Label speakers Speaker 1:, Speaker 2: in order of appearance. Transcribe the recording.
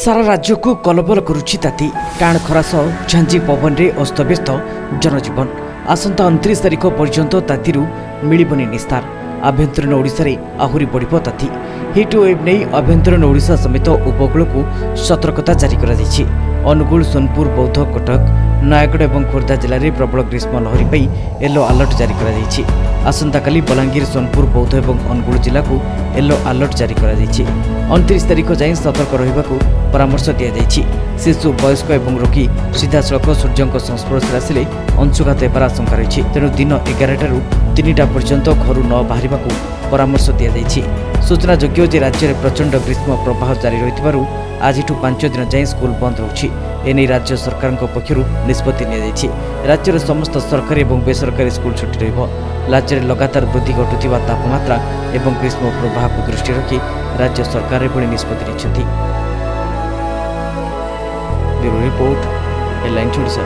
Speaker 1: सारा राज्य को कलबल करुछि ताती टाण खरा सह झांझी पवन रे अस्तव्यस्त जनजीवन। आसंता 29 तारिख पर्यंत तातीरू मिलिबनी निस्तार। आभ्यंतरीण ओडिशा रे आहुरी बढ़िबो ताती। हिट वेव नै आभ्यंतरीण ओडिशा समेत उपकूल को सतर्कता जारी करा दैछि। अनुगुल, सोनपुर, बौद्ध, कटक, नयागढ़ और खोर्धा जिले में प्रबल ग्रीष्म लहरी पर येलो अलर्ट जारी करा दैछि। आसंताकाली बलांगीर, सोनपुर, बौद्ध और अनुगुल जिला को येलो अलर्ट जारी करा दैछि। 29 तारिख जाए सतर्क रहिबाकू परामर्श दिया जाइछि। शिशु, वयस्क और रोगी सीधासलख सूर्य संस्पर्श आसिले अंशुघात होबार आशंका रही। तेणु दिन 11 टारू 3टा पर्यंत घर न बाहर परामर्श दिया जाइछि। सूचनायोग्य जे राज्य में प्रचंड ग्रीष्म प्रवाह जारी रही आज 5 दिन जाए स्कूल बंद होछि। एने राज्य सरकार पक्षर निष्पत्ति नियाଯାଇଛି। राज्यर समस्त सरकारी और बेसरकारी स्कूल छुट्टी रहिबो। राज्य में लगातार वृद्धि घटुथिबा तापमात्रा और ग्रीष्म प्रवाह को दृष्टि रखी राज्य सरकार एभली निष्पत्ति नेछथि। Bureau report, headline Odisha.